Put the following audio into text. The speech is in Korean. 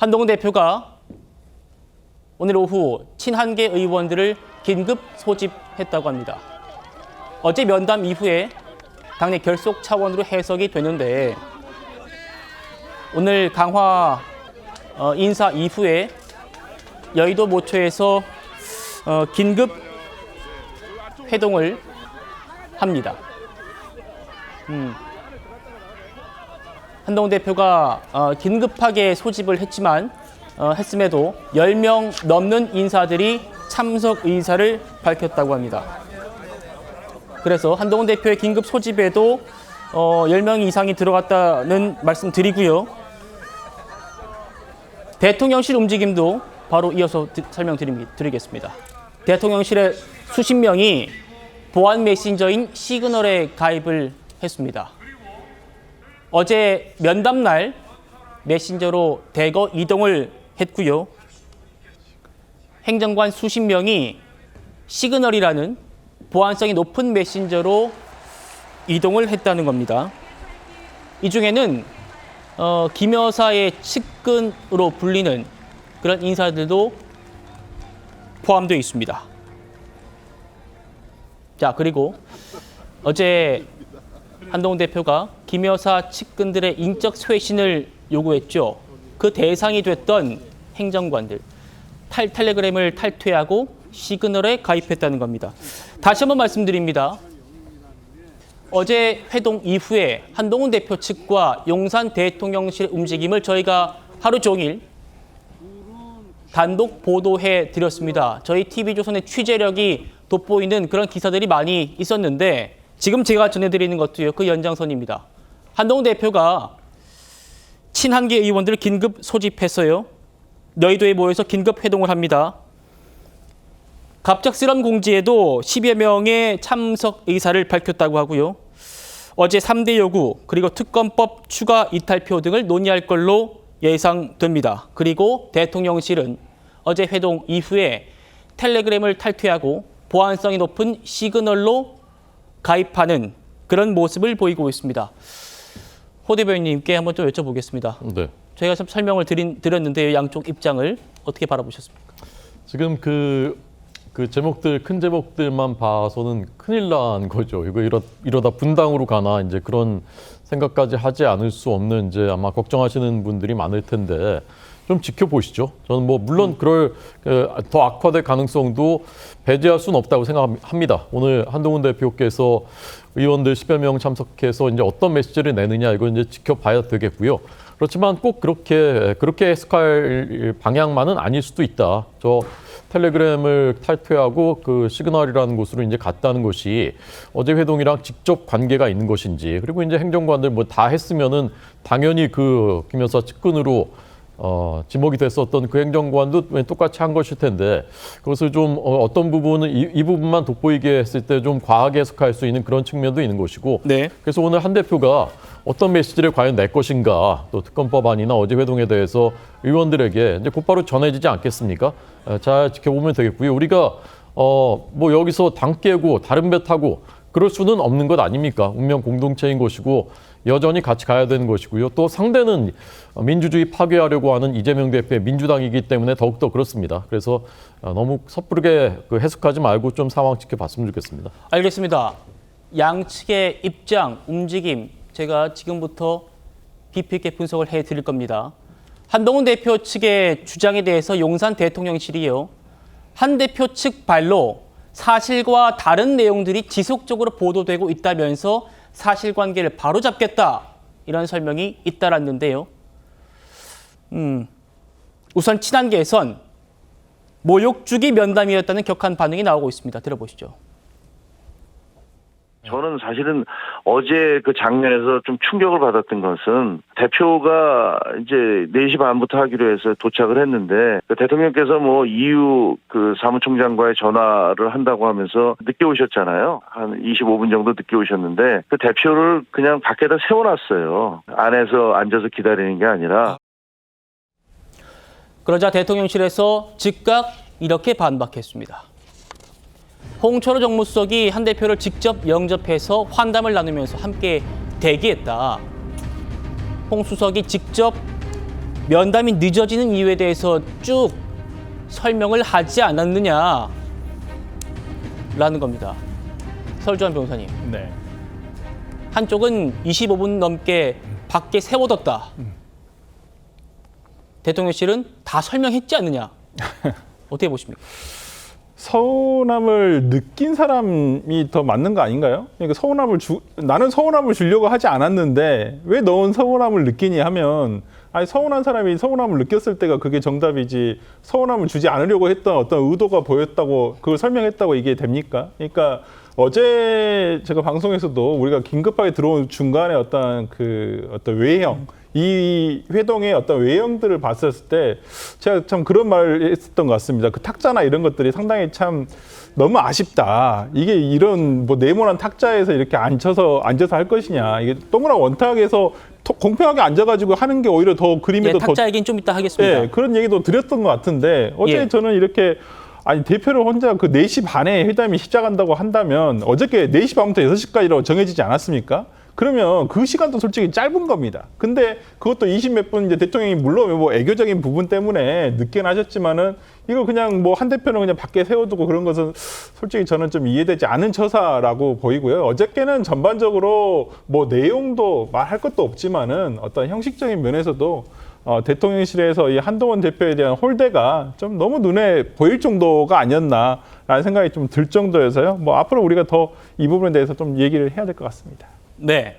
한동훈 대표가 오늘 오후 친한계 의원들을 긴급 소집했다고 합니다. 어제 면담 이후에 당내 결속 차원으로 해석이 되는데 오늘 강화 인사 이후에 여의도 모처에서 긴급 회동을 합니다. 한동훈 대표가 긴급하게 소집을 했음에도 10명 넘는 인사들이 참석 의사를 밝혔다고 합니다. 그래서 한동훈 대표의 긴급 소집에도 10명 이상이 들어갔다는 말씀 드리고요. 대통령실 움직임도 바로 이어서 설명드리겠습니다. 대통령실의 수십 명이 보안 메신저인 시그널에 가입을 했습니다. 어제 면담 날 메신저로 대거 이동을 했고요. 행정관 수십 명이 시그널이라는 보안성이 높은 메신저로 이동을 했다는 겁니다. 이 중에는 김 여사의 측근으로 불리는 그런 인사들도 포함되어 있습니다. 자, 그리고 어제 한동훈 대표가 김 여사 측근들의 인적 쇄신을 요구했죠. 그 대상이 됐던 행정관들, 텔레그램을 탈퇴하고 시그널에 가입했다는 겁니다. 다시 한번 말씀드립니다. 어제 회동 이후에 한동훈 대표 측과 용산 대통령실 움직임을 저희가 하루 종일 단독 보도해 드렸습니다. 저희 TV조선의 취재력이 돋보이는 그런 기사들이 많이 있었는데 지금 제가 전해드리는 것도요, 그 연장선입니다. 한동훈 대표가 친한계 의원들을 긴급 소집했어요. 여의도에 모여서 긴급 회동을 합니다. 갑작스런 공지에도 10여 명의 참석 의사를 밝혔다고 하고요. 어제 3대 요구 그리고 특검법 추가 이탈표 등을 논의할 걸로 예상됩니다. 그리고 대통령실은 어제 회동 이후에 텔레그램을 탈퇴하고 보안성이 높은 시그널로 가입하는 그런 모습을 보이고 있습니다. 호 대변인님께 한번 좀 여쭤보겠습니다. 네. 저희가 좀 설명을 드렸는데 양쪽 입장을 어떻게 바라보셨습니까? 지금 그 제목들, 큰 제목들만 봐서는 큰일 난 거죠. 이러다 분당으로 가나 이제 그런 생각까지 하지 않을 수 없는 이제 아마 걱정하시는 분들이 많을 텐데 좀 지켜보시죠. 저는 뭐 물론 그럴 더 악화될 가능성도 배제할 수는 없다고 생각합니다. 오늘 한동훈 대표께서 의원들 10여 명 참석해서 이제 어떤 메시지를 내느냐 이거 이제 지켜봐야 되겠고요. 그렇지만 꼭 그렇게 해석할 방향만은 아닐 수도 있다. 저 텔레그램을 탈퇴하고 그 시그널이라는 곳으로 이제 갔다는 것이 어제 회동이랑 직접 관계가 있는 것인지, 그리고 이제 행정관들 뭐 다 했으면은 당연히 그 김 여사 측근으로 지목이 됐었던 그 행정관도 똑같이 한 것일 텐데 그것을 좀 어떤 부분은 이 부분만 돋보이게 했을 때 좀 과하게 해석할 수 있는 그런 측면도 있는 것이고, 네. 그래서 오늘 한 대표가 어떤 메시지를 과연 낼 것인가, 또 특검법안이나 어제 회동에 대해서 의원들에게 이제 곧바로 전해지지 않겠습니까? 잘 지켜보면 되겠고요. 우리가 뭐 여기서 당 깨고 다른 배 타고 그럴 수는 없는 것 아닙니까? 운명 공동체인 것이고 여전히 같이 가야 되는 것이고요. 또 상대는 민주주의 파괴하려고 하는 이재명 대표의 민주당이기 때문에 더욱더 그렇습니다. 그래서 너무 섣부르게 해석하지 말고 좀 상황 지켜봤으면 좋겠습니다. 알겠습니다. 양측의 입장, 움직임 제가 지금부터 깊이 있게 분석을 해드릴 겁니다. 한동훈 대표 측의 주장에 대해서 용산 대통령실이요, 한 대표 측 발로 사실과 다른 내용들이 지속적으로 보도되고 있다면서 사실관계를 바로잡겠다 이런 설명이 잇따랐는데요. 우선 친한계에선 모욕 주기 면담이었다는 격한 반응이 나오고 있습니다. 들어보시죠. 저는 사실은 어제 그 장면에서 좀 충격을 받았던 것은 대표가 이제 4시 반부터 하기로 해서 도착을 했는데 그 대통령께서 뭐 이후 그 사무총장과의 전화를 한다고 하면서 늦게 오셨잖아요. 한 25분 정도 늦게 오셨는데 그 대표를 그냥 밖에다 세워놨어요. 안에서 앉아서 기다리는 게 아니라. 그러자 대통령실에서 즉각 이렇게 반박했습니다. 홍철호 정무수석이 한 대표를 직접 영접해서 환담을 나누면서 함께 대기했다. 홍 수석이 직접 면담이 늦어지는 이유에 대해서 쭉 설명을 하지 않았느냐라는 겁니다. 설주환 변호사님. 네. 한쪽은 25분 넘게 밖에 세워뒀다. 대통령실은 다 설명했지 않느냐. 어떻게 보십니까? 서운함을 느낀 사람이 더 맞는 거 아닌가요? 그러니까 나는 서운함을 주려고 하지 않았는데 왜 넌 서운함을 느끼니 하면 아니 서운한 사람이 서운함을 느꼈을 때가 그게 정답이지 서운함을 주지 않으려고 했던 어떤 의도가 보였다고 그걸 설명했다고 이게 됩니까? 그러니까 어제 제가 방송에서도 우리가 긴급하게 들어온 중간에 어떤 외형 이 회동의 어떤 외형들을 봤었을 때 제가 참 그런 말을 했었던 것 같습니다. 그 탁자나 이런 것들이 상당히 참 너무 아쉽다. 이게 이런 뭐 네모난 탁자에서 이렇게 앉아서 할 것이냐. 이게 동그란 원탁에서 공평하게 앉아가지고 하는 게 오히려 더 그림에도 더 탁자 얘기는 좀 이따 하겠습니다. 네, 그런 얘기도 드렸던 것 같은데 어제 저는 이렇게 아니 대표를 혼자 그 4시 반에 회담이 시작한다고 한다면 어저께 4시 반부터 6시까지로 정해지지 않았습니까? 그러면 그 시간도 솔직히 짧은 겁니다. 근데 그것도 20몇 분 이제 대통령이 물론 뭐 애교적인 부분 때문에 늦게는 하셨지만은 이거 그냥 뭐 한 대표는 그냥 밖에 세워두고 그런 것은 솔직히 저는 좀 이해되지 않은 처사라고 보이고요. 어저께는 전반적으로 뭐 내용도 말할 것도 없지만은 어떤 형식적인 면에서도 대통령실에서 이 한동훈 대표에 대한 홀대가 좀 너무 눈에 보일 정도가 아니었나라는 생각이 좀 들 정도여서요. 뭐 앞으로 우리가 더 이 부분에 대해서 좀 얘기를 해야 될 것 같습니다. 네.